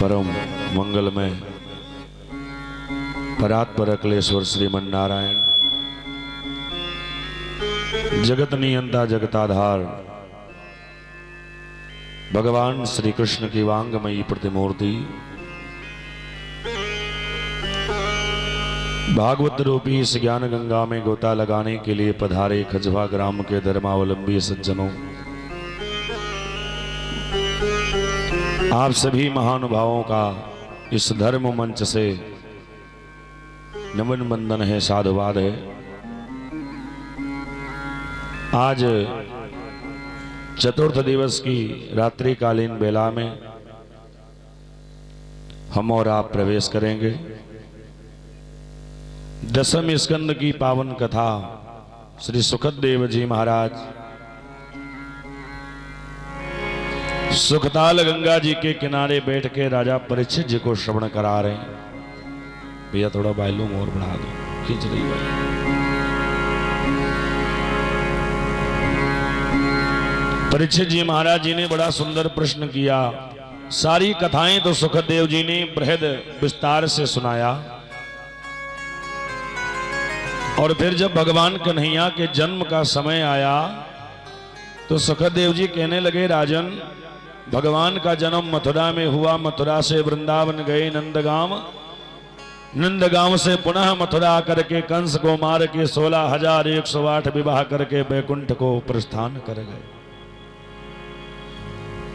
परम मंगलमय परात्पर अखिलेश्वर श्रीमन नारायण जगत नियंता जगताधार भगवान श्री कृष्ण की वांगमयी प्रतिमूर्ति भागवत रूपी इस ज्ञान गंगा में गोता लगाने के लिए पधारे खजवा ग्राम के धर्मावलंबी सज्जनों, आप सभी महानुभावों का इस धर्म मंच से नमन बंदन है, साधुवाद है। आज चतुर्थ दिवस की रात्रिकालीन बेला में हम और आप प्रवेश करेंगे दसम स्कंद की पावन कथा। श्री सुखदेव जी महाराज सुखताल गंगा जी के किनारे बैठ के राजा परीक्षित जी को श्रवण करा रहे हैं। भैया थोड़ा वॉल्यूम और बढ़ा दो, खींच रही है। परीक्षित जी महाराज जी ने बड़ा सुंदर प्रश्न किया। सारी कथाएं तो सुखदेव जी ने बृहद विस्तार से सुनाया, और फिर जब भगवान कन्हैया के जन्म का समय आया तो सुखदेव जी कहने लगे, राजन, भगवान का जन्म मथुरा में हुआ, मथुरा से वृंदावन गए नंदगांव, नंदगांव से पुनः मथुरा करके कंस को मार के 16,108 विवाह करके बैकुंठ को प्रस्थान कर गए।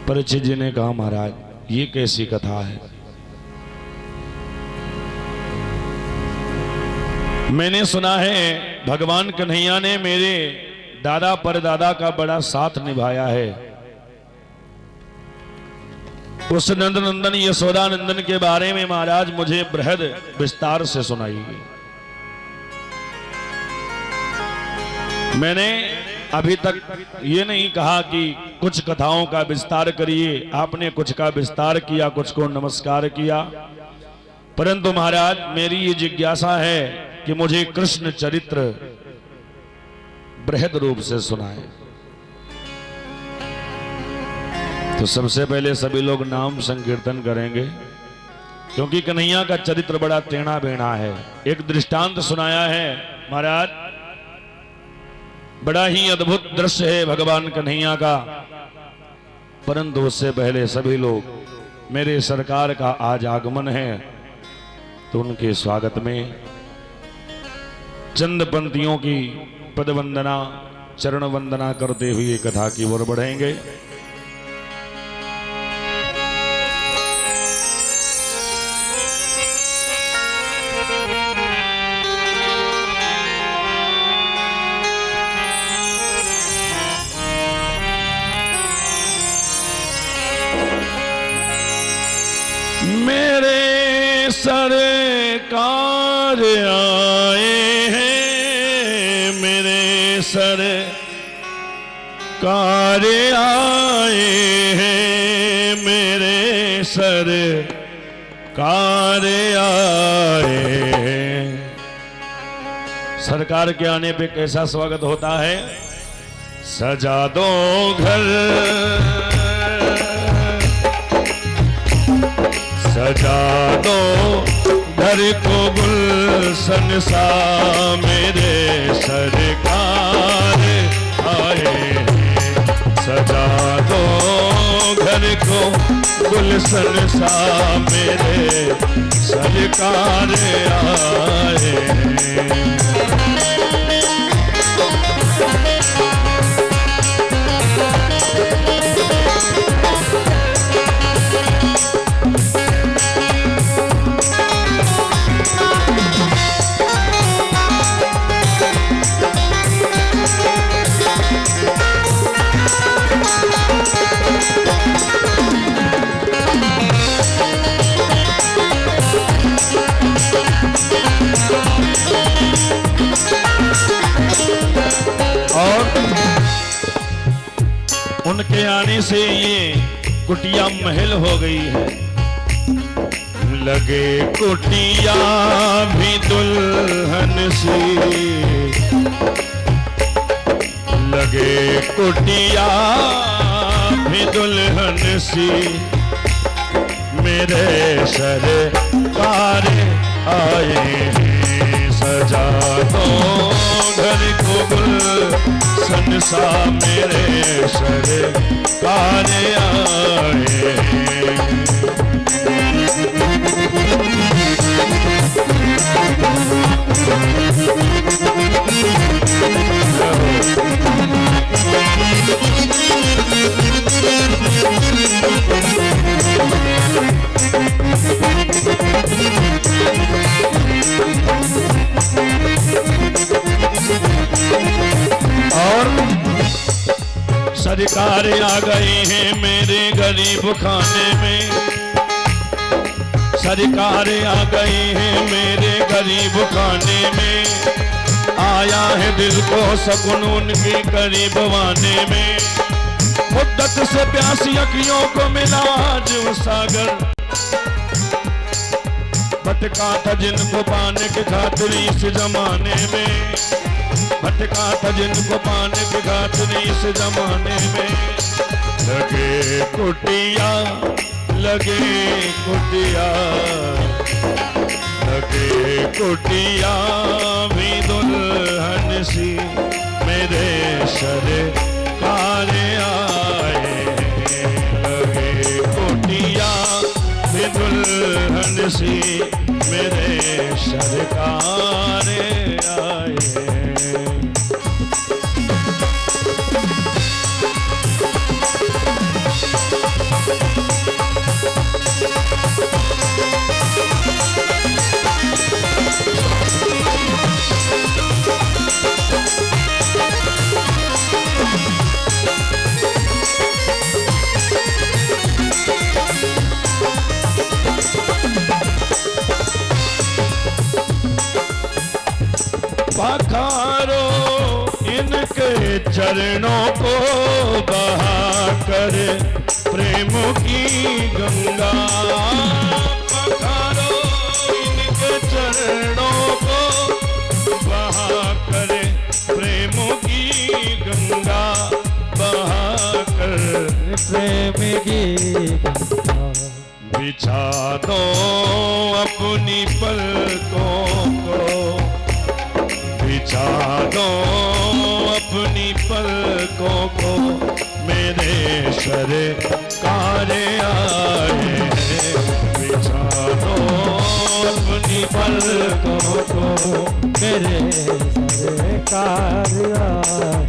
परीक्षित जी ने कहा, महाराज ये कैसी कथा है? मैंने सुना है भगवान कन्हैया ने मेरे दादा परदादा का बड़ा साथ निभाया है। उस नंदनंदन यशोदा नंदन के बारे में महाराज मुझे बृहद विस्तार से सुनाई गई। मैंने अभी तक ये नहीं कहा कि कुछ कथाओं का विस्तार करिए, आपने कुछ का विस्तार किया, कुछ को नमस्कार किया, परंतु महाराज मेरी ये जिज्ञासा है कि मुझे कृष्ण चरित्र बृहद रूप से सुनाए। तो सबसे पहले सभी लोग नाम संकीर्तन करेंगे, क्योंकि कन्हैया का चरित्र बड़ा टेढ़ा बेढ़ा है। एक दृष्टांत सुनाया है महाराज, बड़ा ही अद्भुत दृश्य है भगवान कन्हैया का, परंतु उससे पहले सभी लोग, मेरे सरकार का आज आगमन है तो उनके स्वागत में चंद पंक्तियों की पद वंदना, चरण वंदना करते हुए कथा की ओर बढ़ेंगे। मेरे सरकार आए हैं, मेरे सरकार आए हैं, मेरे सरकार आए हैं। सरकार के आने पे कैसा स्वागत होता है? सजा दो घर, सजा दो घर को गुलशन सा, मेरे सरकार आए हैं। सजा दो घर को गुलशन सा, मेरे सरकार आए हैं। उनके आने से ये कुटिया महल हो गई है। लगे कुटिया भी दुल्हन सी, लगे कुटिया भी दुल्हन सी, मेरे सरकार आए हैं। सजा दो घर को गुलशन सा मेरे सरकार आए हैं। सरकार आ गए हैं मेरे गरीब खाने में। सरकार आ गए हैं मेरे गरीब खाने में। आया है दिल को सकुन उनके करीब आने में। मुद्दत से प्यासी अखियों को मिला आज वो सागर। भटका था जिनको पाने के खातिर इस जमाने में। भटका था जिनको पाने के खातिर इस जमाने में। लगे कुटिया लगे कुटिया लगे कुटिया भी दुल्हन सी मेरे सरकार आए। लगे कुटिया भी दुल्हन सी मेरे सरकार आए। पखारो इनके चरणों को बहा कर प्रेम की गंगा। पखारो इनके चरणों को बहा कर प्रेम की गंगा। बहा कर प्रेम की गंगा। बिछा दो अपनी पलकों को। बिछा दो अपनी पलकों को मेरे सरकार आए हैं। बिछा दो अपनी पलकों को मेरे सरकार आए।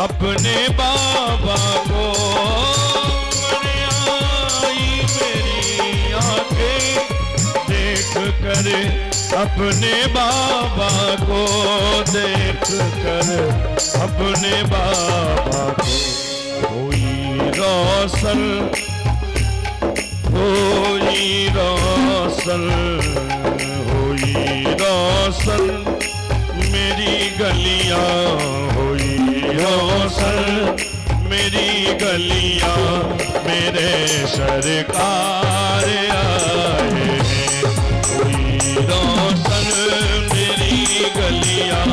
अपने बाबा को। आई मेरी आंखें देख कर अपने बाबा को। देख कर अपने बाबा को। कोई रोशन होई रोशन होई रोशन मेरी गलियां होई रोशन मेरी गलियां मेरे सरकार आए हैं। कोई रोशन मेरी गलियां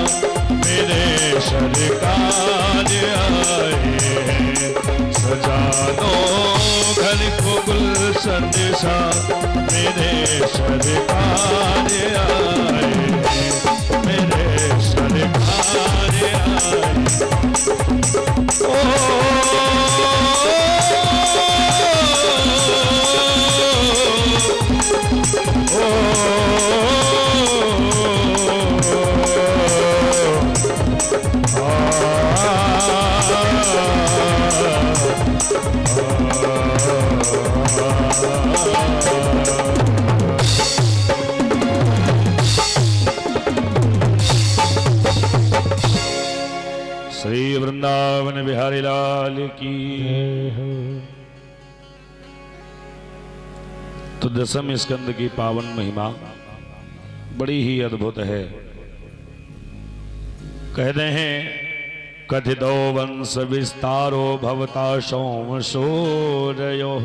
मेरे सरकार आए हैं। सजा दो घर को गुलशन सा मेरे सरकार आए हैं। मेरे सरकार आए। श्री वृंदावन बिहारी लाल की। जय हो। तो दसम स्कंद की पावन महिमा बड़ी ही अद्भुत है। कहते हैं कथितो वंश विस्तारो भवता सोम सूर्यो।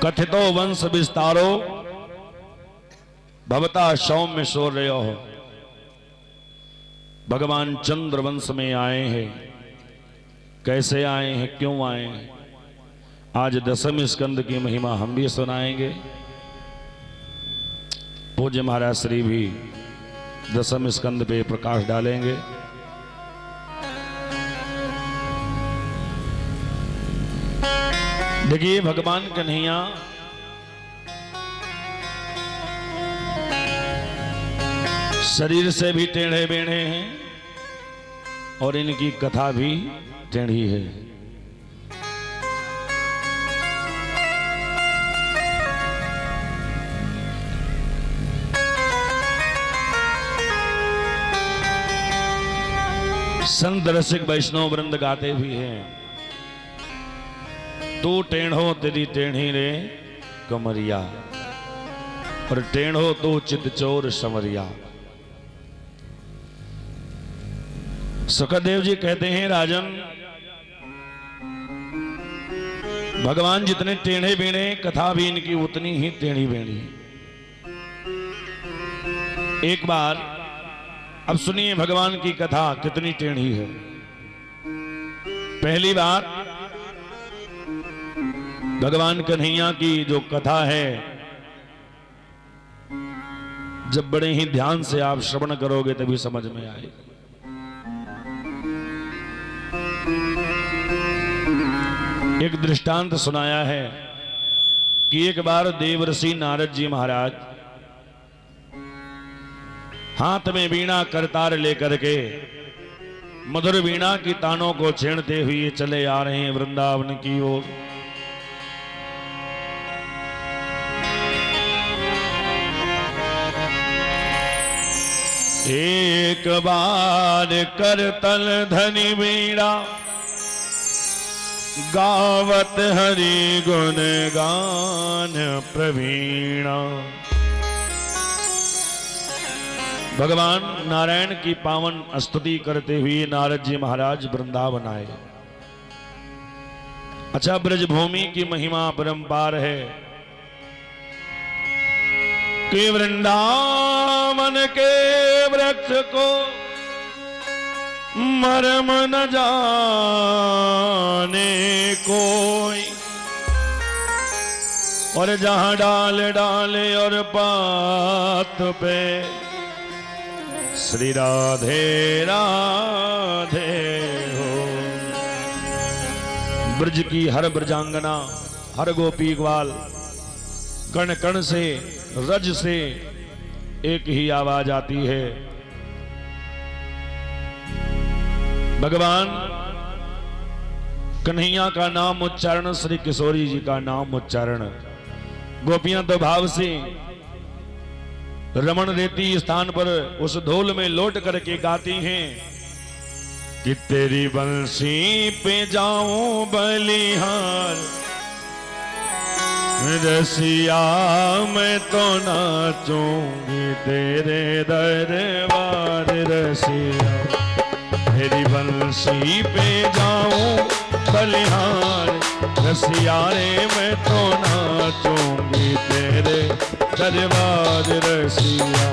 कथितो वंश विस्तारो भवता सौम्य सूर्यो। भगवान चंद्र वंश में आए हैं। कैसे आए हैं, क्यों आए हैं, आज दसम स्कंद की महिमा हम भी सुनाएंगे। पूज्य महाराज श्री भी दसम स्कंद पे प्रकाश डालेंगे। देखिए भगवान कन्हैया शरीर से भी टेढ़े बेढ़े हैं और इनकी कथा भी टेढ़ी है। संत रसिक वैष्णव वृंद गाते भी हैं, तू टेढ़ो तेरी टेढ़ी रे कमरिया, और टेढ़ो तो चित चोर समरिया। सुखदेव जी कहते हैं राजन, भगवान जितने टेढ़े बेढ़े, कथा भी इनकी उतनी ही टेढ़ी बेढ़ी। एक बार अब सुनिए भगवान की कथा कितनी टेढ़ी है। पहली बात, भगवान कन्हैया की जो कथा है, जब बड़े ही ध्यान से आप श्रवण करोगे तभी समझ में आएगा। एक दृष्टांत सुनाया है कि एक बार देवर्षि नारद जी महाराज हाथ में वीणा करतार लेकर के मधुर वीणा की तानों को छेड़ते हुए चले आ रहे हैं वृंदावन की ओर। एक बार करतल धनी वीणा गावत हरि गुण गान प्रवीणा। भगवान नारायण की पावन स्तुति करते हुए नारद जी महाराज वृंदावन आए। अच्छा, ब्रजभूमि की महिमा परंपार है कि वृंदावन के वृक्ष को मर्म न जाने कोई, और जहां डाल डाले और पात पे श्री राधे राधे हो। ब्रज की हर ब्रजांगना, हर गोपी ग्वाल, कण कण से, रज से एक ही आवाज आती है, भगवान कन्हैया का नाम उच्चारण, श्री किशोरी जी का नाम उच्चारण। गोपियां तो भाव से रमण रेती स्थान पर उस ढोल में लौट करके गाती हैं कि तेरी बंसी पे जाऊं बलिहार, रसिया मैं तो नाचूंगी तेरे दरबार। रसिया तेरी बंसी पे जाऊं बलिहार, रसिया रे मैं तो नाचूंगी तेरे दरबार। रसिया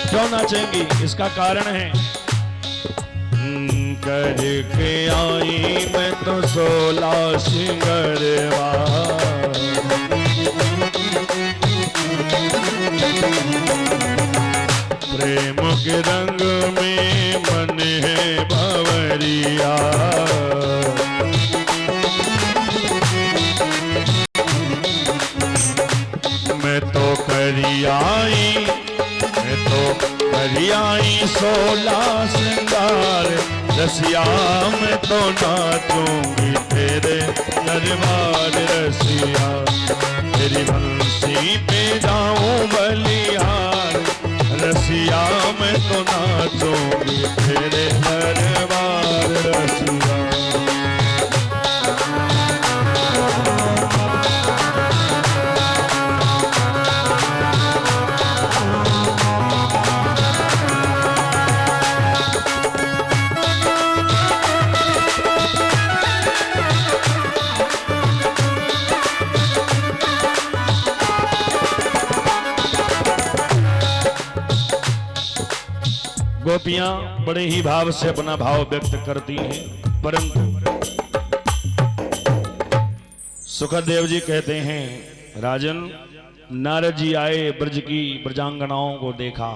क्यों नाचेंगी, इसका कारण है, करके आई मैं तो 16 सिंगरवा, प्रेम के रंग में मन है बावरिया। मैं तो करियाई 16 श्रृंगार, रसिया मैं तो नाचूंगी तेरे दरबार रसिया, तेरी बंसी पे जाऊं बलिहार, रसिया मैं तो नाचूंगी तेरे दरबार रसिया। गोपियां बड़े ही भाव से अपना भाव व्यक्त करती हैं, परंतु सुखदेव जी कहते हैं राजन, नारद जी आए, ब्रज की ब्रजांगनाओं को देखा,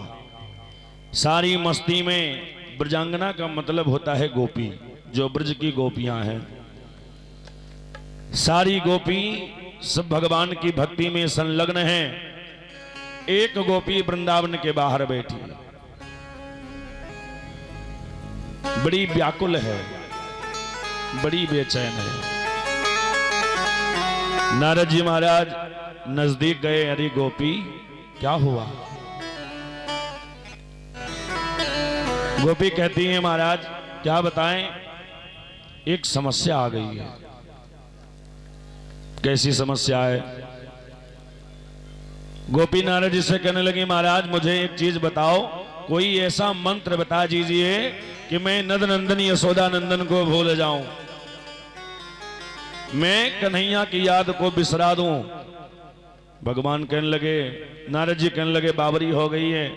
सारी मस्ती में। ब्रजांगना का मतलब होता है गोपी, जो ब्रज की गोपियां हैं। सारी गोपी सब भगवान की भक्ति में संलग्न हैं। एक गोपी वृंदावन के बाहर बैठी, बड़ी व्याकुल है, बड़ी बेचैन है। नारद जी महाराज नजदीक गए, अरे गोपी क्या हुआ? गोपी कहती है महाराज क्या बताएं, एक समस्या आ गई है। कैसी समस्या है? गोपी नारद जी से कहने लगी महाराज मुझे एक चीज बताओ, कोई ऐसा मंत्र बता दीजिए कि मैं नंद नंदन यशोदा नंदन को भूल जाऊं, मैं कन्हैया की याद को बिसरा दूं। भगवान कहने लगे, नारद जी कहने लगे बाबरी हो गई है।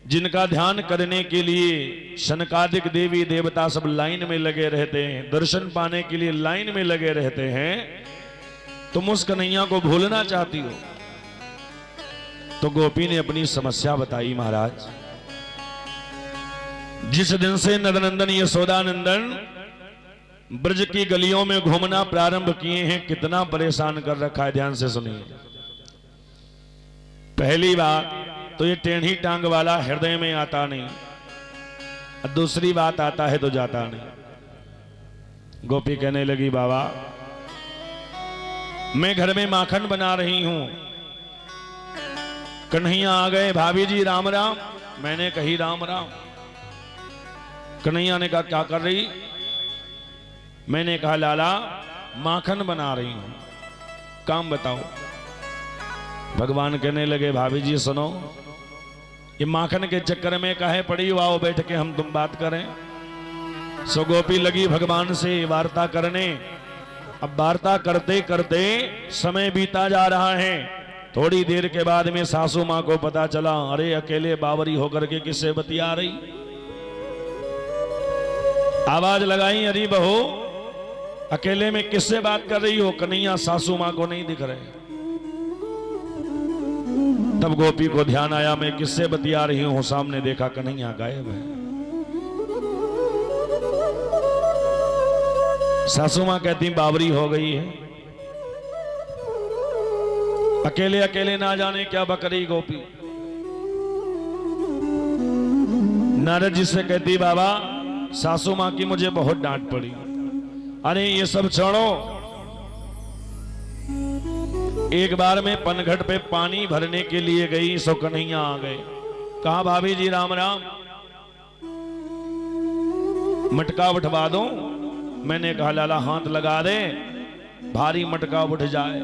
जिनका ध्यान करने के लिए शनकादिक देवी देवता सब लाइन में लगे रहते हैं, दर्शन पाने के लिए लाइन में लगे रहते हैं, तुम उस कन्हैया को भूलना चाहती हो? तो गोपी ने अपनी समस्या बताई महाराज। जिस दिन से नंदनंदन यशोदा नंदन ब्रज की गलियों में घूमना प्रारंभ किए हैं, कितना परेशान कर रखा है, ध्यान से सुनिए। पहली बात तो ये टेढ़ी टांग वाला हृदय में आता नहीं, और दूसरी बात आता है तो जाता नहीं। गोपी कहने लगी बाबा मैं घर में माखन बना रही हूं, कन्हैया आ गए, भाभी जी राम राम। मैंने कही राम राम। कन्हैया ने कहा क्या कर रही? मैंने कहा लाला माखन बना रही हूं, काम बताओ। भगवान कहने लगे भाभी जी सुनो, ये माखन के चक्कर में काहे पड़ी हो, आओ बैठ के हम तुम बात करें। सो गोपी लगी भगवान से वार्ता करने। अब वार्ता करते करते समय बीता जा रहा है। थोड़ी देर के बाद में सासू मां को पता चला, अरे अकेले बावरी होकर के किससे बतिया रही। आवाज लगाई, अरे बहू अकेले में किससे बात कर रही हो? कन्हैया सासू मां को नहीं दिख रहे। तब गोपी को ध्यान आया मैं किससे बतिया रही हूं, सामने देखा कन्हैया गायब है। सासू मां कहती बावरी हो गई है, अकेले अकेले ना जाने क्या बकरी गोपी। नारद जी से कहती बाबा सासू मां की मुझे बहुत डांट पड़ी। अरे ये सब छोड़ो, एक बार मैं पनघट पे पानी भरने के लिए गई, सो कन्हैया आ गए। कहा भाभी जी राम राम, मटका उठवा दो। मैंने कहा लाला हाथ लगा दे, भारी मटका उठ जाए।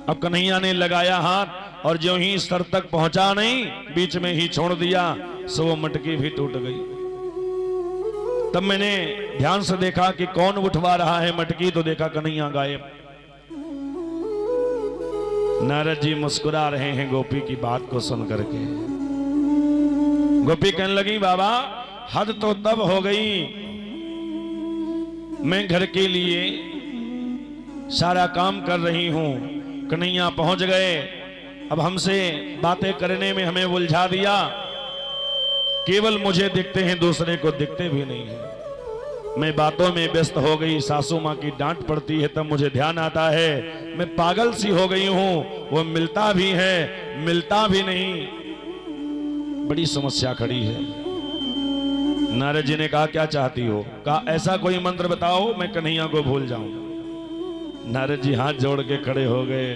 अब कन्हैया ने लगाया हाथ, और जो ही सर तक पहुंचा नहीं, बीच में ही छोड़ दिया, सो वो मटकी भी टूट गई। तब मैंने ध्यान से देखा कि कौन उठवा रहा है मटकी, तो देखा कन्हैया गायब। नारद जी मुस्कुरा रहे हैं गोपी की बात को सुन करके। गोपी कहने लगी बाबा हद तो तब हो गई, मैं घर के लिए सारा काम कर रही हूं, कन्हैया पहुंच गए, अब हमसे बातें करने में हमें उलझा दिया। केवल मुझे दिखते हैं, दूसरे को दिखते भी नहीं है। मैं बातों में व्यस्त हो गई, सासू मां की डांट पड़ती है, तब मुझे ध्यान आता है मैं पागल सी हो गई हूं। वो मिलता भी है, मिलता भी नहीं, बड़ी समस्या खड़ी है। नारद जी ने कहा क्या चाहती हो? कहा ऐसा कोई मंत्र बताओ मैं कन्हैया को भूल जाऊं। नारद जी हाथ जोड़ के खड़े हो गए।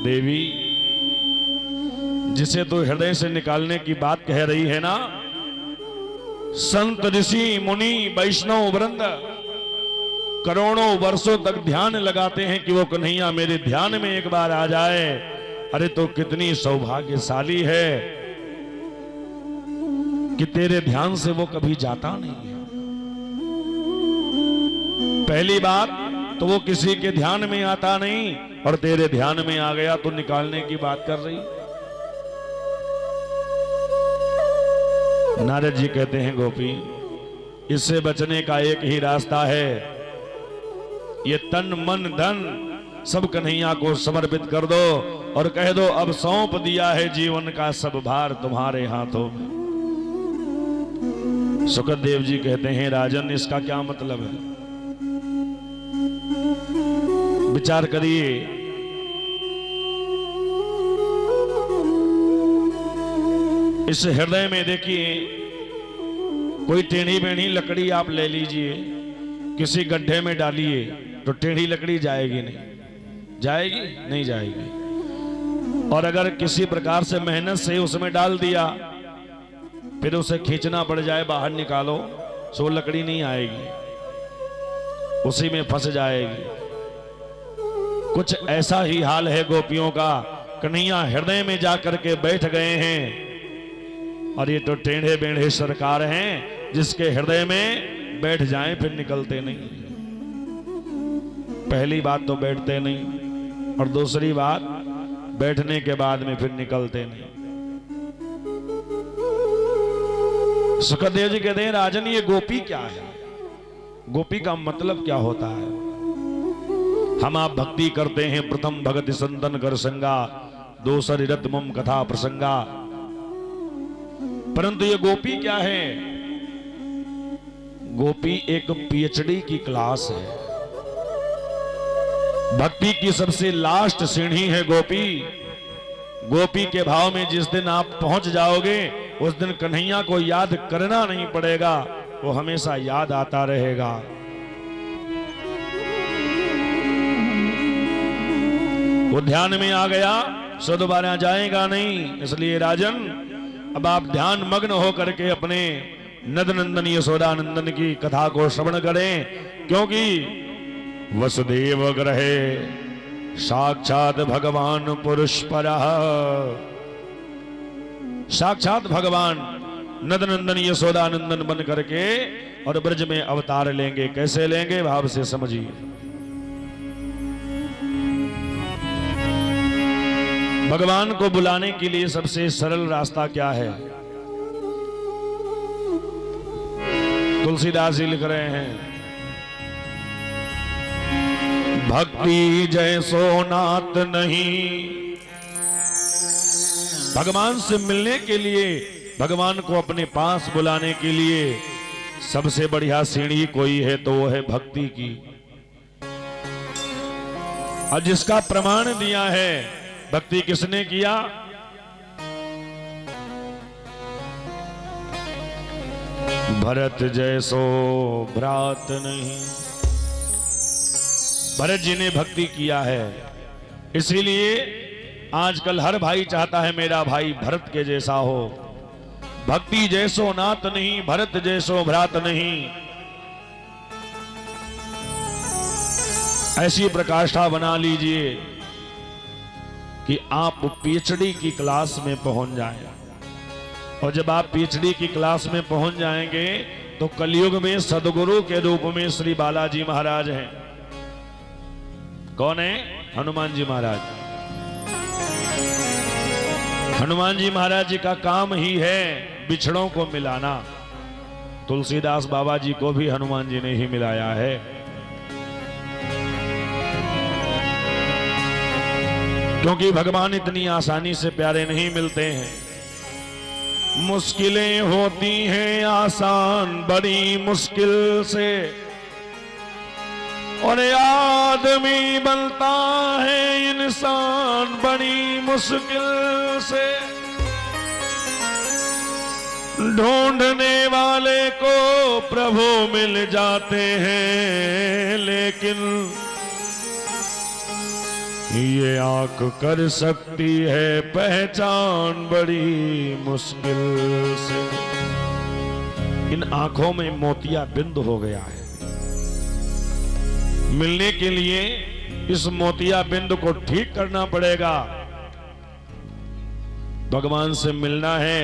देवी, जिसे तू हृदय से निकालने की बात कह रही है ना, संत ऋषि मुनि वैष्णव वृंद करोड़ों वर्षों तक ध्यान लगाते हैं कि वो कन्हैया मेरे ध्यान में एक बार आ जाए। अरे तो कितनी सौभाग्यशाली है कि तेरे ध्यान से वो कभी जाता नहीं है। पहली बात तो वो किसी के ध्यान में आता नहीं, और तेरे ध्यान में आ गया तो निकालने की बात कर रही। नारद जी कहते हैं गोपी, इससे बचने का एक ही रास्ता है, ये तन मन धन सब कन्हैया को समर्पित कर दो और कह दो अब सौंप दिया है जीवन का सब भार तुम्हारे हाथों में। सुखदेव जी कहते हैं राजन, इसका क्या मतलब है? विचार करिए। इस हृदय में देखिए, कोई टेढ़ी बेढ़ी लकड़ी आप ले लीजिए, किसी गड्ढे में डालिए तो टेढ़ी लकड़ी जाएगी नहीं, जाएगी नहीं जाएगी। और अगर किसी प्रकार से मेहनत से उसमें डाल दिया, फिर उसे खींचना पड़ जाए, बाहर निकालो, सो लकड़ी नहीं आएगी, उसी में फंस जाएगी। कुछ ऐसा ही हाल है गोपियों का। कन्हैया हृदय में जाकर के बैठ गए हैं, और ये तो टेढ़े बेढ़े सरकार हैं, जिसके हृदय में बैठ जाएं फिर निकलते नहीं। पहली बात तो बैठते नहीं, और दूसरी बात बैठने के बाद में फिर निकलते नहीं। सुखदेव जी कहते हैं राजन, ये गोपी क्या है? गोपी का मतलब क्या होता है? हम आप भक्ति करते हैं, प्रथम भगति संतन कर संगा, दोसर रत मम कथा प्रसंगा, परंतु ये गोपी क्या है? गोपी एक पीएचडी की क्लास है। भक्ति की सबसे लास्ट सीढ़ी है गोपी। गोपी के भाव में जिस दिन आप पहुंच जाओगे, उस दिन कन्हैया को याद करना नहीं पड़ेगा, वो हमेशा याद आता रहेगा। वो ध्यान में आ गया सो दोबारा जाएगा नहीं। इसलिए राजन, अब आप ध्यान मग्न होकर के अपने नंदनंदन यशोदानंदन की कथा को श्रवण करें, क्योंकि वसुदेव ग्रहे साक्षात भगवान पुरुष परः। साक्षात भगवान नंदनंदन यशोदानंदन बन करके और ब्रज में अवतार लेंगे। कैसे लेंगे? भाव से समझिए। भगवान को बुलाने के लिए सबसे सरल रास्ता क्या है? तुलसीदास जी लिख रहे हैं, भक्ति जैसो नाथ नहीं। भगवान से मिलने के लिए, भगवान को अपने पास बुलाने के लिए सबसे बढ़िया सीढ़ी कोई है तो वो है भक्ति की। और जिसका प्रमाण दिया है, भक्ति किसने किया? भरत जैसो भ्रात नहीं। भरत जी ने भक्ति किया है। इसीलिए आजकल हर भाई चाहता है मेरा भाई भरत के जैसा हो। भक्ति जैसो नात नहीं, भरत जैसो भ्रात नहीं। ऐसी प्रकाष्ठा बना लीजिए कि आप पीएचडी की क्लास में पहुंच जाएं। और जब आप पीएचडी की क्लास में पहुंच जाएंगे तो कलयुग में सदगुरु के रूप में श्री बालाजी महाराज हैं। कौन है? हनुमान जी महाराज। हनुमान जी महाराज जी का काम ही है बिछड़ों को मिलाना। तुलसीदास बाबा जी को भी हनुमान जी ने ही मिलाया है। क्योंकि भगवान इतनी आसानी से प्यारे नहीं मिलते हैं। मुश्किलें होती हैं आसान बड़ी मुश्किल से, और आदमी बनता है इंसान बड़ी मुश्किल से। ढूंढने वाले को प्रभु मिल जाते हैं, लेकिन ये आंख कर सकती है पहचान बड़ी मुश्किल से। इन आंखों में मोतिया बिंद हो गया है। मिलने के लिए इस मोतिया बिंद को ठीक करना पड़ेगा। भगवान से मिलना है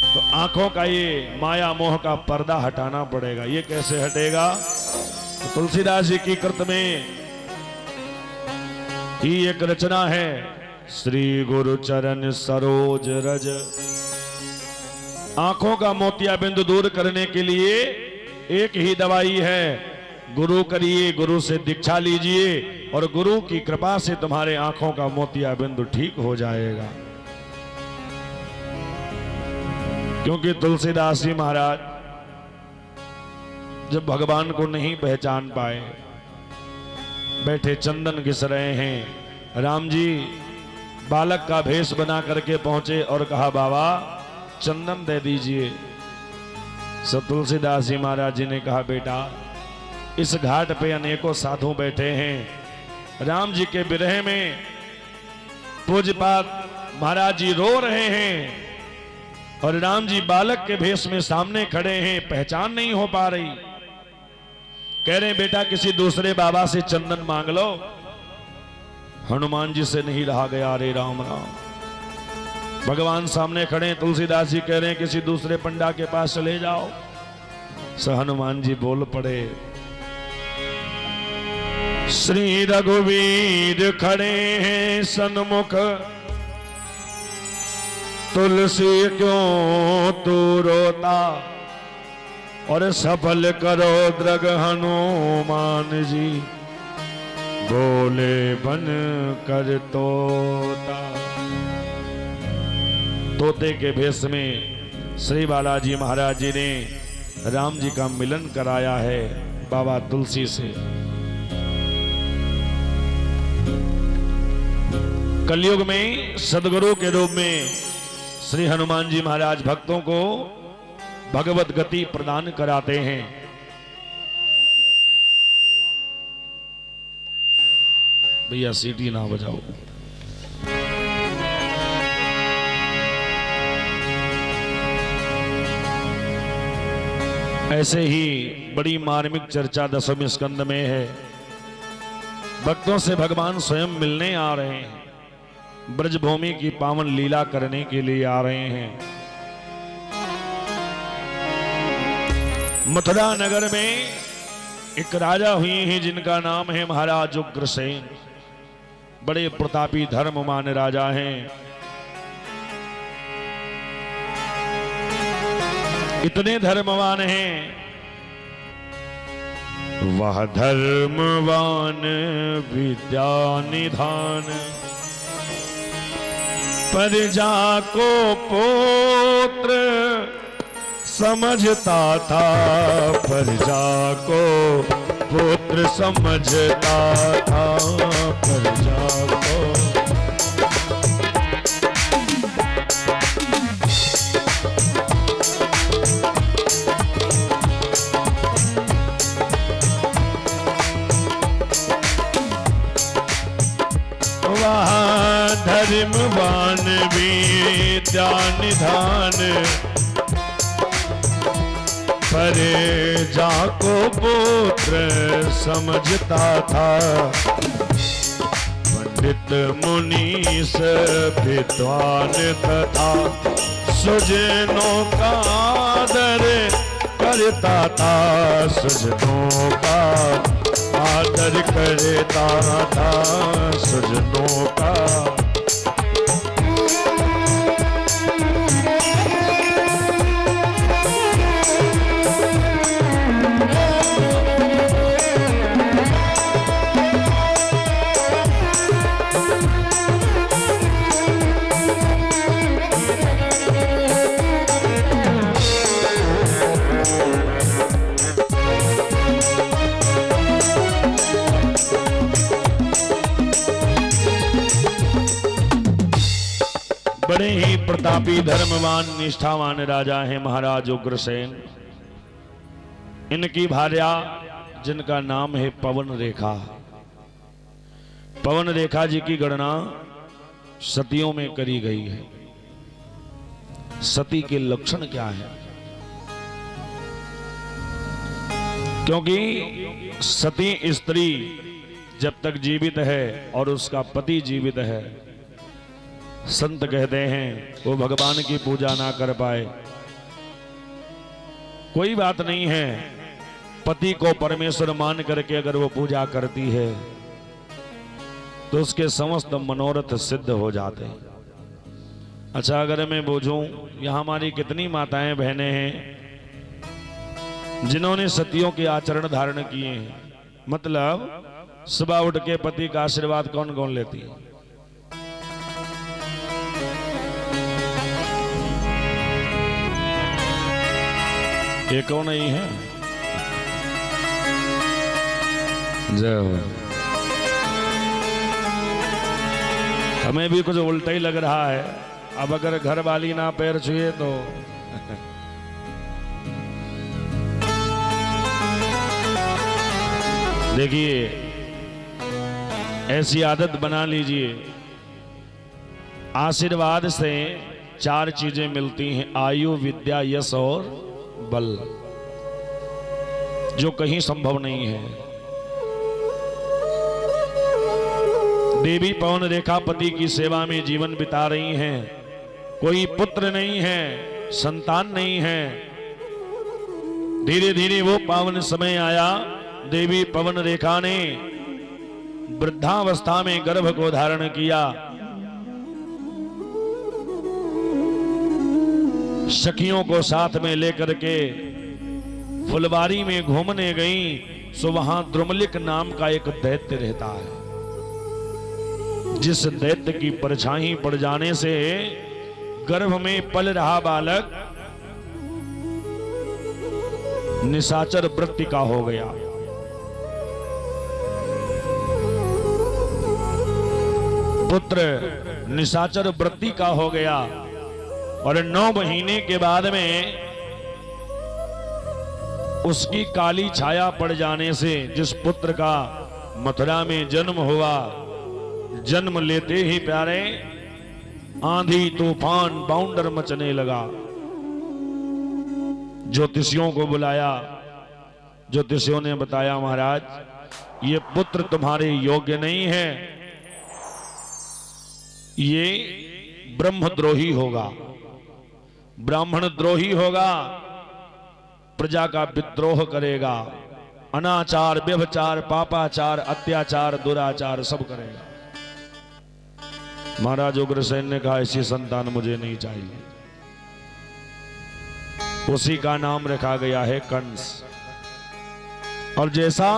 तो आंखों का ये माया मोह का पर्दा हटाना पड़ेगा। ये कैसे हटेगा? तो तुलसीदास जी की कृत में ही एक रचना है, श्री गुरु चरण सरोज रज। आंखों का मोतिया बिंदु दूर करने के लिए एक ही दवाई है, गुरु करिए, गुरु से दीक्षा लीजिए और गुरु की कृपा से तुम्हारे आंखों का मोतिया बिंदु ठीक हो जाएगा। क्योंकि तुलसीदास जी महाराज जब भगवान को नहीं पहचान पाए, बैठे चंदन घिस रहे हैं, राम जी बालक का भेष बना करके पहुंचे और कहा बाबा चंदन दे दीजिए। सो तुलसीदास जी महाराज जी ने कहा बेटा इस घाट पे अनेकों साधु बैठे हैं, राम जी के विरह में पूज्यपाद महाराज जी रो रहे हैं और राम जी बालक के भेष में सामने खड़े हैं, पहचान नहीं हो पा रही। कह रहे हैं बेटा किसी दूसरे बाबा से चंदन मांग लो। हनुमान जी से नहीं रहा गया, अरे राम राम। भगवान सामने खड़े हैं, तुलसीदास जी कह रहे हैं किसी दूसरे पंडा के पास चले जाओ। सो हनुमान जी बोल पड़े, श्री रघुवीर खड़े हैं सन्मुख, तुलसी क्यों तू रोता, और सफल करो द्रग हनुमान जी, बोले बन कर तोता। तोते के भेष में श्री बालाजी महाराज जी ने राम जी का मिलन कराया है बाबा तुलसी से। कलयुग में सदगुरु के रूप में श्री हनुमान जी महाराज भक्तों को भगवत गति प्रदान कराते हैं। भैया सीटी ना बजाओ। ऐसे ही बड़ी मार्मिक चर्चा 10वें स्कंद में है। भक्तों से भगवान स्वयं मिलने आ रहे हैं, ब्रजभूमि की पावन लीला करने के लिए आ रहे हैं। मथुरा नगर में एक राजा हुए हैं जिनका नाम है महाराज उग्रसेन। बड़े प्रतापी धर्ममान राजा हैं। इतने धर्मवान हैं, वह धर्मवान विद्या निधान, प्रजा को पुत्र समझता था, प्रजा को पुत्र समझता था, प्रजा को। वहाँ धर्मवान विद्या निधान, प्रजा को पुत्र समझता था, पंडित मुनीस विद्वान तथा सुजनों का आदर करता था, सुजनों का आदर करता था, सुजनों का। बड़े ही प्रतापी धर्मवान निष्ठावान राजा हैं महाराज उग्रसेन। इनकी भार्या जिनका नाम है पवन रेखा। पवन रेखा जी की गणना सतियों में करी गई है। सती के लक्षण क्या है? क्योंकि सती स्त्री जब तक जीवित है और उसका पति जीवित है, संत कहते हैं वो भगवान की पूजा ना कर पाए। कोई बात नहीं है, पति को परमेश्वर मान करके अगर वो पूजा करती है तो उसके समस्त मनोरथ सिद्ध हो जाते हैं। अच्छा, अगर मैं पूछूं, यहां हमारी कितनी माताएं बहनें हैं जिन्होंने सतियों के आचरण धारण किए हैं? मतलब सुबह उठ के पति का आशीर्वाद कौन कौन लेती है? ये कौन नहीं है? जय हो। हमें भी कुछ उल्टा ही लग रहा है। अब अगर घर वाली ना पैर छुए तो देखिए, ऐसी आदत बना लीजिए। आशीर्वाद से 4 चीजें मिलती हैं, आयु, विद्या, यश और बल, जो कहीं संभव नहीं है। देवी पवन रेखा पति की सेवा में जीवन बिता रही हैं। कोई पुत्र नहीं है, संतान नहीं है। धीरे धीरे वो पावन समय आया, देवी पवन रेखा ने वृद्धावस्था में गर्भ को धारण किया। सखियों को साथ में लेकर के फुलवारी में घूमने गई, सो वहां द्रुमलिक नाम का एक दैत्य रहता है। जिस दैत्य की परछाई पड़ जाने से गर्भ में पल रहा बालक निशाचर वृत्ति का हो गया। पुत्र निशाचर वृत्ति का हो गया और 9 महीने के बाद में उसकी काली छाया पड़ जाने से जिस पुत्र का मथुरा में जन्म हुआ, जन्म लेते ही प्यारे आंधी तूफान बाउंडर मचने लगा। ज्योतिषियों को बुलाया। ज्योतिषियों ने बताया, महाराज ये पुत्र तुम्हारे योग्य नहीं है, ये ब्रह्मद्रोही होगा, ब्राह्मण द्रोही होगा, प्रजा का विद्रोह करेगा, अनाचार, व्यभिचार, पापाचार, अत्याचार, दुराचार सब करेगा। महाराज उग्रसेन ने कहा, ऐसी संतान मुझे नहीं चाहिए। उसी का नाम रखा गया है कंस। और जैसा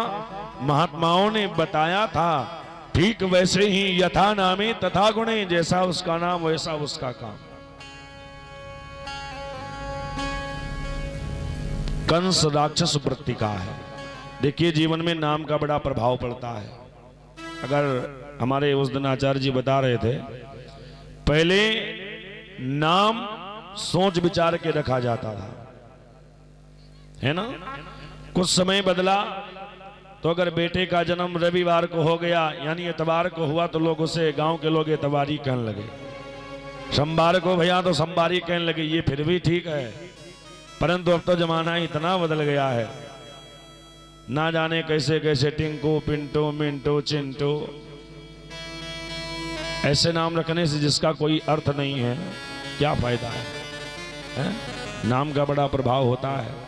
महात्माओं ने बताया था, ठीक वैसे ही यथा नामे तथा गुणे, जैसा उसका नाम वैसा उसका काम। कंस राक्षस वृत्ति का है। देखिए, जीवन में नाम का बड़ा प्रभाव पड़ता है। अगर हमारे उस दिन आचार्य जी बता रहे थे, पहले नाम सोच विचार के रखा जाता था, है ना? कुछ समय बदला तो अगर बेटे का जन्म रविवार को हो गया, यानी इतवार को हुआ, तो लोग उसे, गांव के लोग इतवारी कहने लगे। सोमवार को भैया तो सोमवारी कहने लगे। ये फिर भी ठीक है, परंतु अब तो जमाना इतना बदल गया है, ना जाने कैसे कैसे टिंकू, पिंटू, मिंटू, चिंटू, ऐसे नाम रखने से जिसका कोई अर्थ नहीं है, क्या फायदा है? नाम का बड़ा प्रभाव होता है।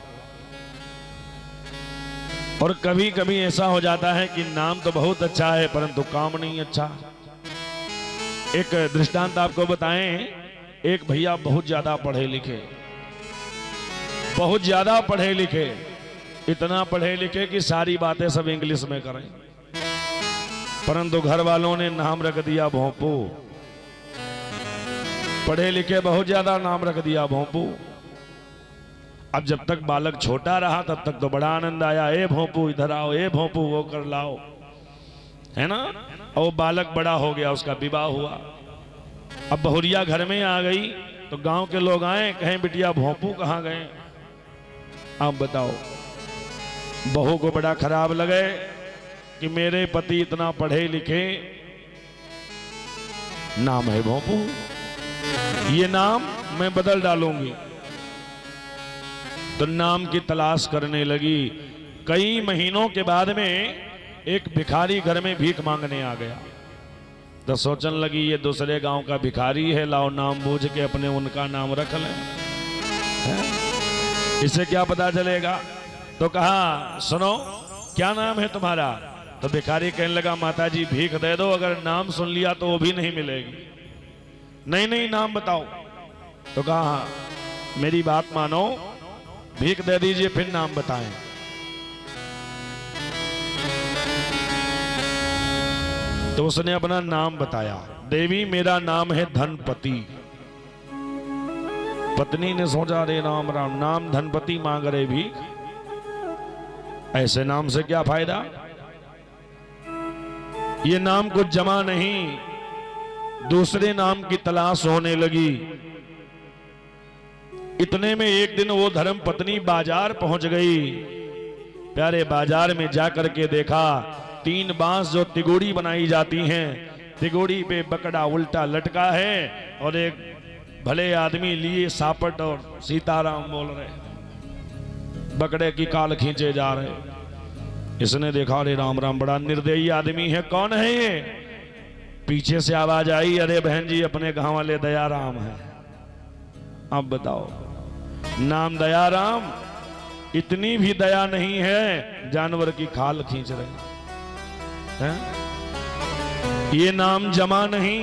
और कभी कभी ऐसा हो जाता है कि नाम तो बहुत अच्छा है परंतु काम नहीं अच्छा। एक दृष्टांत आपको बताएं, एक भैया बहुत ज्यादा पढ़े लिखे, बहुत ज्यादा पढ़े लिखे, इतना पढ़े लिखे कि सारी बातें सब इंग्लिश में करें, परंतु घर वालों ने नाम रख दिया भोंपू। पढ़े लिखे बहुत ज्यादा, नाम रख दिया भोंपू। अब जब तक बालक छोटा रहा तब तक तो बड़ा आनंद आया, ए भोंपू इधर आओ, ए भोंपू वो कर लाओ, है ना? और बालक बड़ा हो गया, उसका विवाह हुआ। अब बहुरिया घर में आ गई तो गांव के लोग आए, कहें बिटिया भोंपू कहाँ गए। आप बताओ, बहू को बड़ा खराब लगे कि मेरे पति इतना पढ़े लिखे, नाम है भोंपू, ये नाम मैं बदल डालूंगी। तो नाम की तलाश करने लगी। कई महीनों के बाद में एक भिखारी घर में भीख मांगने आ गया। तो सोचने लगी ये दूसरे गांव का भिखारी है, लाओ नाम बूझ के अपने उनका नाम रख लें, इसे क्या पता चलेगा। तो कहा सुनो क्या नाम है तुम्हारा। तो भिखारी कहने लगा माता जी भीख दे दो, अगर नाम सुन लिया तो वो भी नहीं मिलेगी। नहीं नहीं नाम बताओ। तो कहा मेरी बात मानो, भीख दे दीजिए फिर नाम बताएं। तो उसने अपना नाम बताया, देवी मेरा नाम है धनपति। पत्नी ने सोचा रे राम राम, नाम धनपति मांग रहे भीख, ऐसे नाम से क्या फायदा, ये नाम कुछ जमा नहीं। दूसरे नाम की तलाश होने लगी। इतने में एक दिन वो धर्म पत्नी बाजार पहुंच गई। प्यारे बाजार में जाकर के देखा 3 बांस जो तिगोड़ी बनाई जाती हैं, तिगोड़ी पे बकड़ा उल्टा लटका है और एक भले आदमी लिए सापट और सीताराम बोल रहे, बकड़े की काल खींचे जा रहे। इसने देखा अरे राम राम बड़ा निर्दयी आदमी है, कौन है ये। पीछे से आवाज आई, अरे बहन जी अपने गांव वाले दयाराम है। अब बताओ, नाम दयाराम, इतनी भी दया नहीं है, जानवर की खाल खींच रहे हैं। ये नाम जमा नहीं।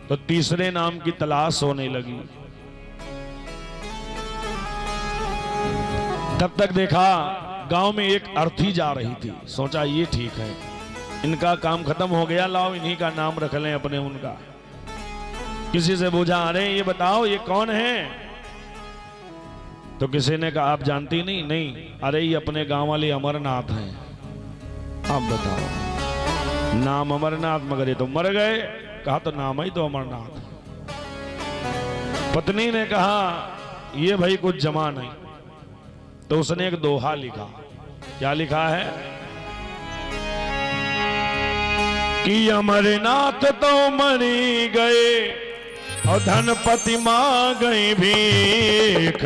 तो तीसरे नाम की तलाश होने लगी। तब तक देखा गांव में एक अर्थी जा रही थी। सोचा ये ठीक है, इनका काम खत्म हो गया, लाओ इन्हीं का नाम रख लें अपने उनका। किसी से पूछा अरे ये बताओ ये कौन है। तो किसी ने कहा आप जानती नहीं। नहीं, अरे ये अपने गांव वाले अमरनाथ हैं। आप बताओ, नाम अमरनाथ, मगर ये तो मर गए। कहा तो नाम ही तो अमरनाथ। पत्नी ने कहा ये भाई कुछ जमा नहीं। तो उसने एक दोहा लिखा। क्या लिखा है कि अमरनाथ तो मरी गए और धनपति मां गई भीख,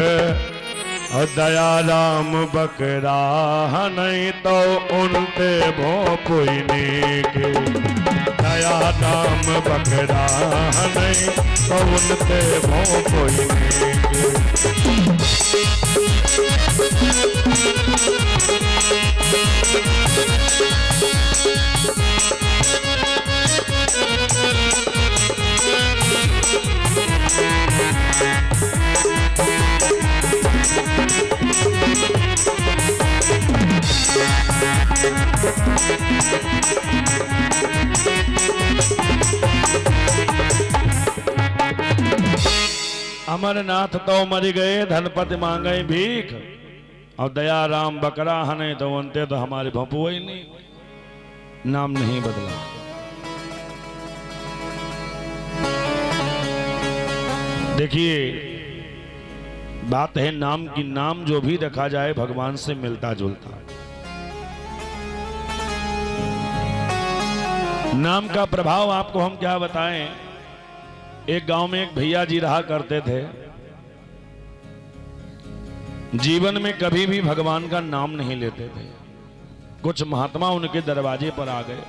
और दयाराम बकरा नहीं तो उनते भोंपुई नीक। दयाराम बकरा नहीं तो उनते भोंपुई नीक। अमरनाथ तो मर गए, धनपति मांगे भीख, और दयाराम बकरा हने तो उनते तो हमारे भोंपू ही नहीं। नाम नहीं बदला। देखिए बात है नाम की, नाम जो भी रखा जाए भगवान से मिलता जुलता। नाम का प्रभाव आपको हम क्या बताएं। एक गांव में एक भैया जी रहा करते थे। जीवन में कभी भी भगवान का नाम नहीं लेते थे। कुछ महात्मा उनके दरवाजे पर आ गए।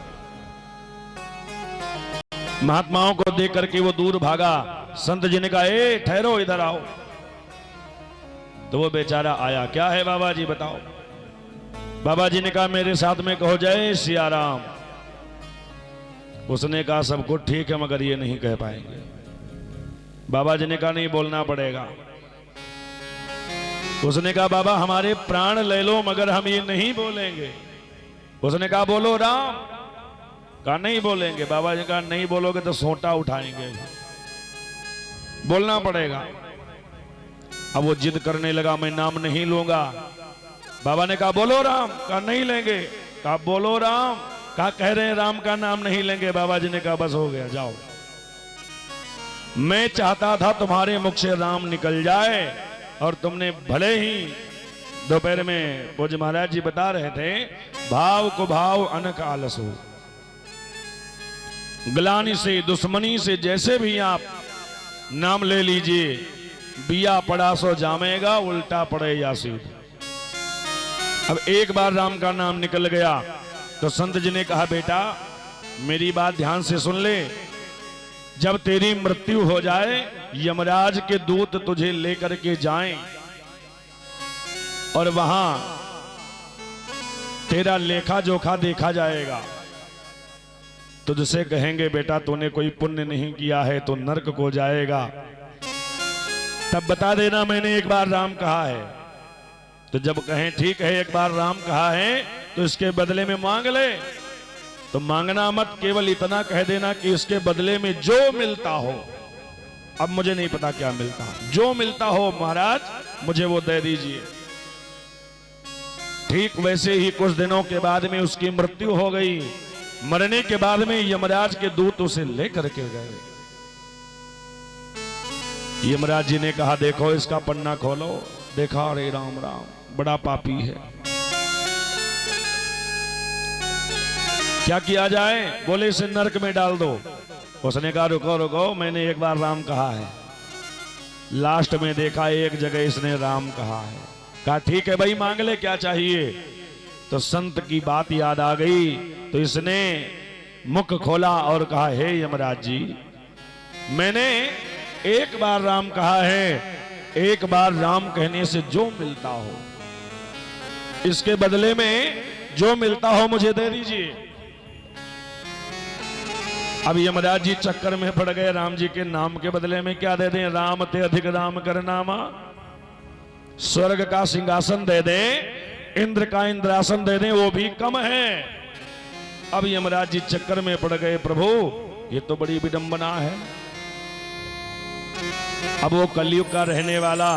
महात्माओं को देख करके वो दूर भागा। संत जी ने कहा ए ठहरो, इधर आओ। तो वो बेचारा आया। क्या है बाबा जी बताओ। बाबा जी ने कहा मेरे साथ में कहो जय सियाराम। उसने कहा सब कुछ ठीक है मगर ये नहीं कह पाएंगे। बाबा जी ने कहा नहीं बोलना पड़ेगा। उसने कहा बाबा हमारे प्राण ले लो मगर हम ये नहीं बोलेंगे। उसने कहा बोलो राम। कहा नहीं बोलेंगे। बाबा जी कहा नहीं बोलोगे तो सोटा उठाएंगे, बोलना पड़ेगा। अब वो जिद करने लगा मैं नाम नहीं लूंगा। बाबा ने कहा बोलो राम। कहा नहीं लेंगे। कहा बोलो राम। कहा कह रहे हैं राम का नाम नहीं लेंगे। बाबा जी ने कहा बस हो गया जाओ। मैं चाहता था तुम्हारे मुख से राम निकल जाए, और तुमने भले ही दोपहर में भोज महाराज जी बता रहे थे, भाव को भाव अनक आलस हो, ग्लानि से दुश्मनी से जैसे भी आप नाम ले लीजिए, बिया पड़ा सो जामेगा, उल्टा पड़े या सीध। अब एक बार राम का नाम निकल गया तो संत जी ने कहा, बेटा मेरी बात ध्यान से सुन ले, जब तेरी मृत्यु हो जाए यमराज के दूत तुझे लेकर के जाएं और वहां तेरा लेखा जोखा देखा जाएगा। तुझसे कहेंगे बेटा तूने कोई पुण्य नहीं किया है तो नरक को जाएगा, तब बता देना मैंने एक बार राम कहा है। तो जब कहें ठीक है एक बार राम कहा है तो इसके बदले में मांग ले, तो मांगना मत, केवल इतना कह देना कि इसके बदले में जो मिलता हो, अब मुझे नहीं पता क्या मिलता, जो मिलता हो महाराज मुझे वो दे दीजिए। ठीक वैसे ही कुछ दिनों के बाद में उसकी मृत्यु हो गई। मरने के बाद में यमराज के दूत उसे लेकर के गए। यमराज जी ने कहा, देखो इसका पन्ना खोलो। देखा, अरे राम राम, बड़ा पापी है, क्या किया जाए? बोले इसे नरक में डाल दो। उसने कहा, रुको रुको, मैंने एक बार राम कहा है। लास्ट में देखा एक जगह इसने राम कहा है। कहा ठीक है भाई, मांग ले क्या चाहिए। तो संत की बात याद आ गई, तो इसने मुख खोला और कहा, हे यमराज जी, मैंने एक बार राम कहा है, एक बार राम कहने से जो मिलता हो, इसके बदले में जो मिलता हो मुझे दे दीजिए। अब यमराज जी चक्कर में पड़ गए, राम जी के नाम के बदले में क्या दे दें? राम ते अधिक राम कर नामा, स्वर्ग का सिंहासन दे दें, इंद्र का इंद्रासन दे दें, वो भी कम है। अब यमराज जी चक्कर में पड़ गए, प्रभु ये तो बड़ी विडंबना है। अब वो कलयुग का रहने वाला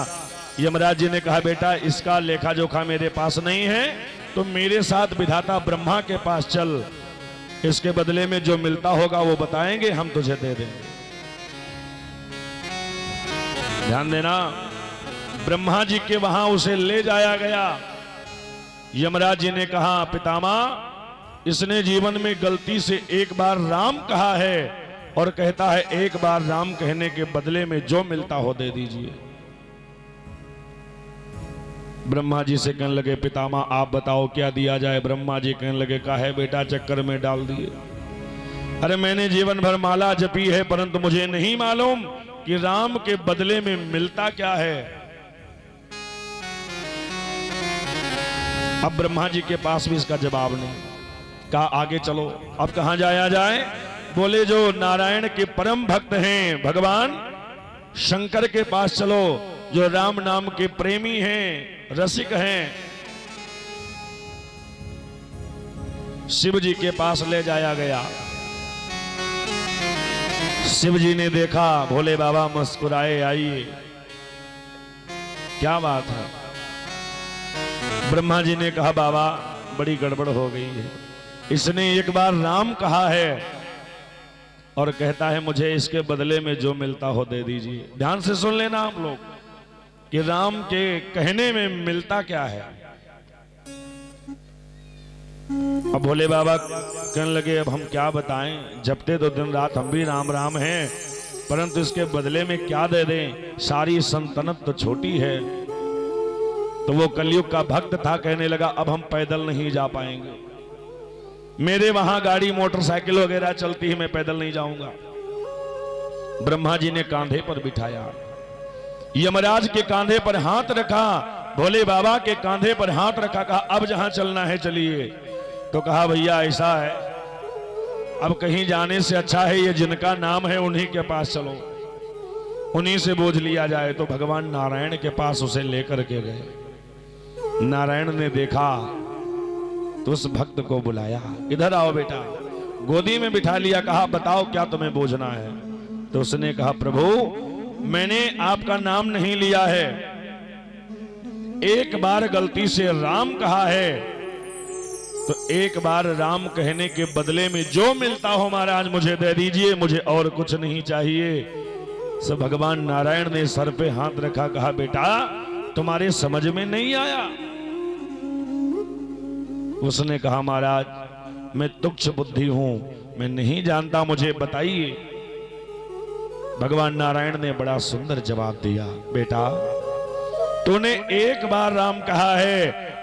यमराज जी ने कहा, बेटा इसका लेखा जोखा मेरे पास नहीं है, तो मेरे साथ विधाता ब्रह्मा के पास चल, इसके बदले में जो मिलता होगा वो बताएंगे, हम तुझे दे देंगे। ध्यान देना, ब्रह्मा जी के वहां उसे ले जाया गया। यमराज जी ने कहा, पितामह इसने जीवन में गलती से एक बार राम कहा है और कहता है एक बार राम कहने के बदले में जो मिलता हो दे दीजिए। ब्रह्मा जी से कहने लगे, पितामह आप बताओ क्या दिया जाए। ब्रह्मा जी कहने लगे, काहे बेटा चक्कर में डाल दिए। अरे मैंने जीवन भर माला जपी है, परंतु मुझे नहीं मालूम कि राम के बदले में मिलता क्या है। अब ब्रह्मा जी के पास भी इसका जवाब नहीं। कहा आगे चलो। अब कहां जाया जाए? बोले जो नारायण के परम भक्त हैं, भगवान शंकर के पास चलो, जो राम नाम के प्रेमी हैं, रसिक हैं। शिव जी के पास ले जाया गया। शिव जी ने देखा, भोले बाबा मुस्कुराए, आइए क्या बात है। ब्रह्मा जी ने कहा, बाबा बड़ी गड़बड़ हो गई है, इसने एक बार राम कहा है और कहता है मुझे इसके बदले में जो मिलता हो दे दीजिए। ध्यान से सुन लेना आप लोग कि राम के कहने में मिलता क्या है। अब भोले बाबा कहने लगे, अब हम क्या बताएं, जपते तो दिन रात हम भी राम राम हैं, परंतु इसके बदले में क्या दे दें, सारी संतनत तो छोटी है। तो वो कलयुग का भक्त था, कहने लगा अब हम पैदल नहीं जा पाएंगे, मेरे वहां गाड़ी मोटरसाइकिल वगैरह चलती है, मैं पैदल नहीं जाऊंगा। ब्रह्मा जी ने कांधे पर बिठाया, यमराज के कांधे पर हाथ रखा, भोले बाबा के कांधे पर हाथ रखा, कहा अब जहां चलना है चलिए। तो कहा भैया ऐसा है, अब कहीं जाने से अच्छा है ये जिनका नाम है उन्हीं के पास चलो, उन्हीं से बोझ लिया जाए। तो भगवान नारायण के पास उसे लेकर के गए। नारायण ने देखा तो उस भक्त को बुलाया, इधर आओ बेटा, गोदी में बिठा लिया, कहा बताओ क्या तुम्हें बोझना है। तो उसने कहा, प्रभु मैंने आपका नाम नहीं लिया है, एक बार गलती से राम कहा है, तो एक बार राम कहने के बदले में जो मिलता हो महाराज मुझे दे दीजिए, मुझे और कुछ नहीं चाहिए। सो भगवान नारायण ने सर पे हाथ रखा, कहा बेटा तुम्हारे समझ में नहीं आया। उसने कहा महाराज मैं तुच्छ बुद्धि हूं, मैं नहीं जानता, मुझे बताइए। भगवान नारायण ने बड़ा सुंदर जवाब दिया, बेटा तूने एक बार राम कहा है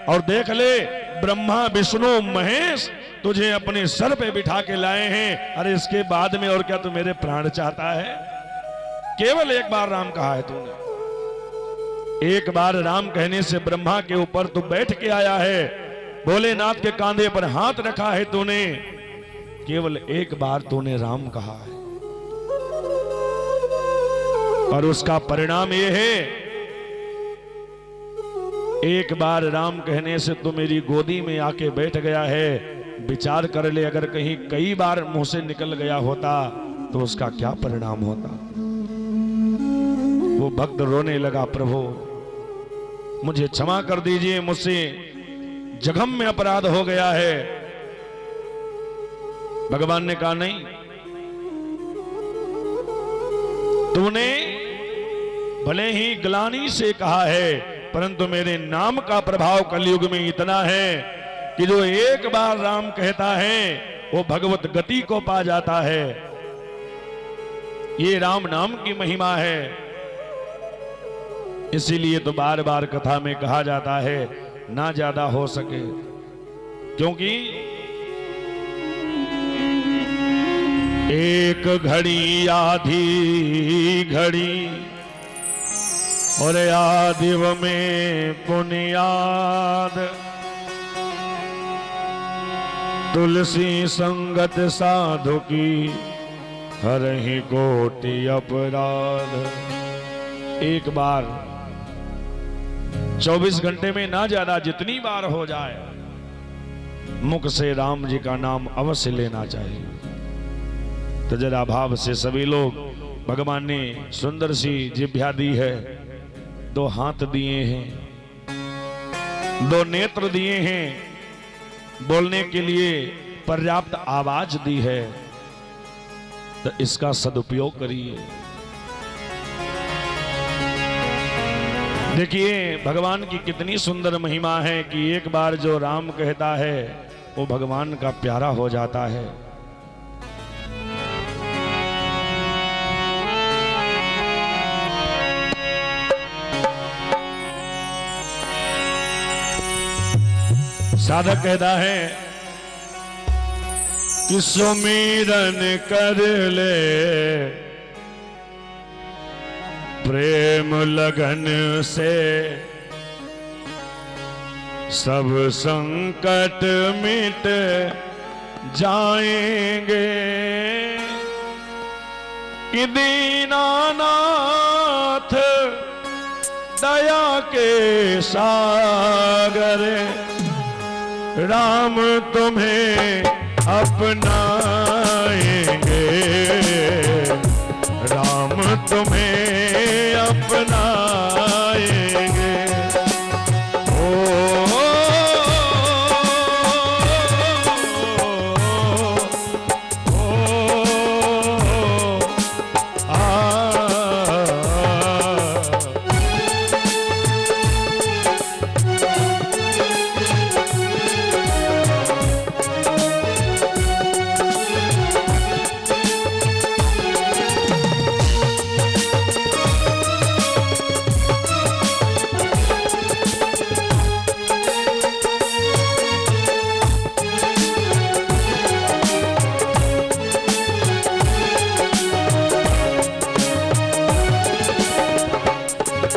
और देख ले ब्रह्मा विष्णु महेश तुझे अपने सर पे बिठा के लाए हैं। अरे इसके बाद में और क्या तू मेरे प्राण चाहता है? केवल एक बार राम कहा है तूने। एक बार राम कहने से ब्रह्मा के ऊपर तू बैठ के आया है, भोलेनाथ के कांधे पर हाथ रखा है तूने। केवल एक बार तूने राम कहा है और उसका परिणाम यह है, एक बार राम कहने से तू मेरी गोदी में आके बैठ गया है। विचार कर ले अगर कहीं कई बार मुंह से निकल गया होता तो उसका क्या परिणाम होता। वो भक्त रोने लगा, प्रभु मुझे क्षमा कर दीजिए, मुझसे जघम में अपराध हो गया है। भगवान ने कहा नहीं, तूने भले ही ग्लानि से कहा है परंतु मेरे नाम का प्रभाव कलयुग में इतना है कि जो एक बार राम कहता है वो भगवत गति को पा जाता है। ये राम नाम की महिमा है। इसीलिए तो बार बार कथा में कहा जाता है ना ज्यादा हो सके, क्योंकि एक घड़ी आधी घड़ी और आदिव में पुनियाद, तुलसी संगत साधु की हरहि कोटि अपराध। एक बार 24 घंटे में ना ज्यादा जितनी बार हो जाए मुख से राम जी का नाम अवश्य लेना चाहिए। तो जरा भाव से सभी लोग, भगवान ने सुंदर सी जिह्वा दी है, 2 हाथ दिए हैं, 2 नेत्र दिए हैं, बोलने के लिए पर्याप्त आवाज दी है, तो इसका सदुपयोग करिए। देखिए भगवान की कितनी सुंदर महिमा है कि एक बार जो राम कहता है वो भगवान का प्यारा हो जाता है। साधक कहता है कि सुमिरन कर ले प्रेम लगन से, सब संकट मिट जाएंगे। कि दीनानाथ दया के सागर राम तुम्हें अपनाएंगे, राम तुम्हें अपनाएंगे।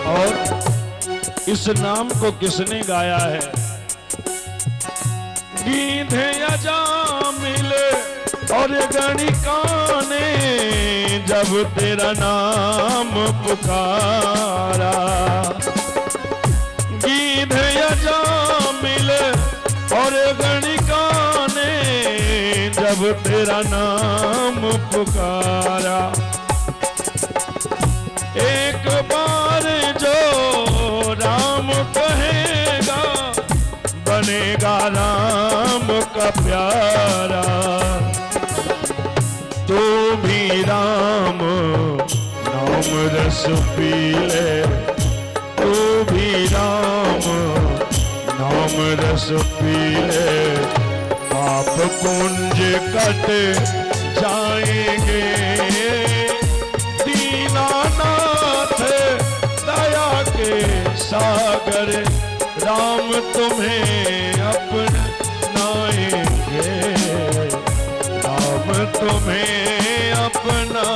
ओ इस नाम को किसने गाया है? गीधे अजामिल और गणिका ने जब तेरा नाम पुकारा। गीधे अजामिल और गणिका ने जब तेरा नाम पुकारा। एक बार जो राम कहेगा बनेगा राम का प्यारा। तू भी राम नाम नाम रस पी ले तू भी राम, नाम रस पी ले पाप पुंज कट जाएंगे। दीनानाथ दया के सागर राम तुम्हें अपनाएंगे, राम तुम्हें अपनाएंगे।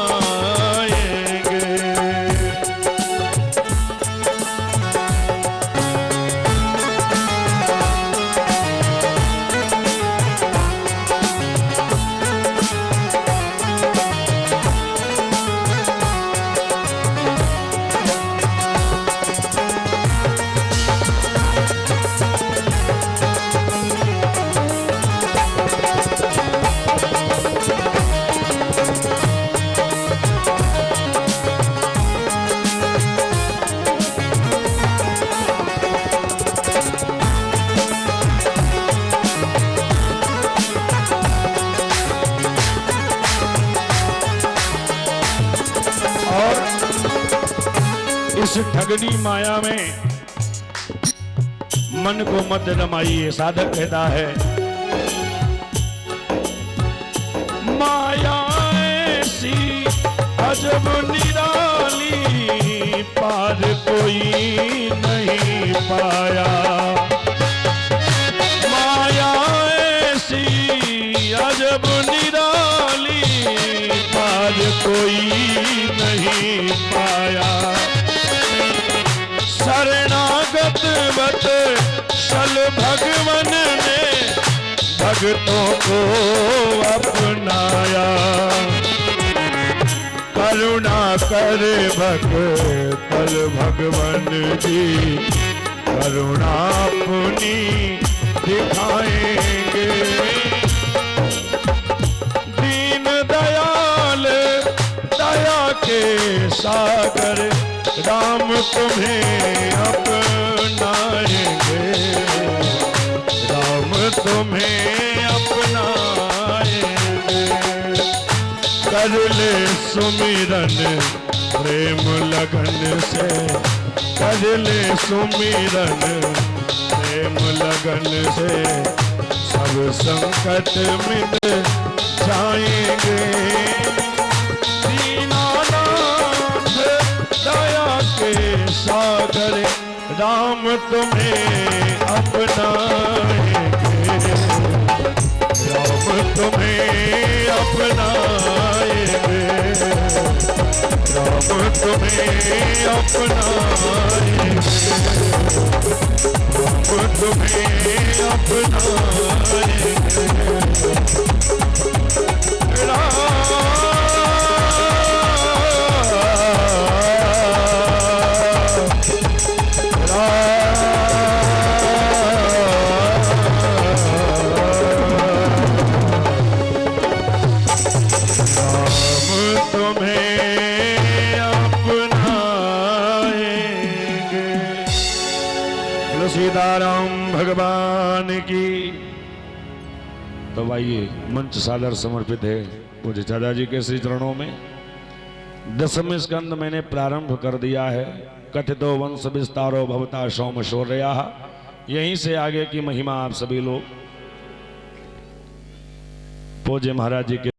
इस ठगनी माया में मन को मत रमाइए। साधक कहता है माया ऐसी अजब निराली पार कोई नहीं पाया। माया ऐसी अजब निराली पार कोई नहीं पाया। शरणागत बत सल भगवन ने भक्तों को अपनाया। करुणा कर भक्तल भगवन जी करुणा अपनी दिखाएंगे। दीन दयाल दया के सागर राम तुम्हें अपनाएंगे, राम तुम्हें अपनाएंगे। कर ले सुमिरन प्रेम लगन से, कर ले सुमिरन प्रेम लगन से सब संकट मिट जाएंगे। के सागर राम तुम्हें अपनाएंगे, राम तुम्हें अपनाएंगे, राम तुम्हें अपनाएंगे, राम तुम्हें अपनाएंगे। सीताराम भगवान की। तो आइए मंच सादर समर्पित है पूज्य चाचा जी के श्री चरणों में। 10वें स्कंद मैंने प्रारंभ कर दिया है। कथितो वंश विस्तारो भवता सौम शौर्या। यहीं से आगे की महिमा आप सभी लोग पूज्य महाराज जी के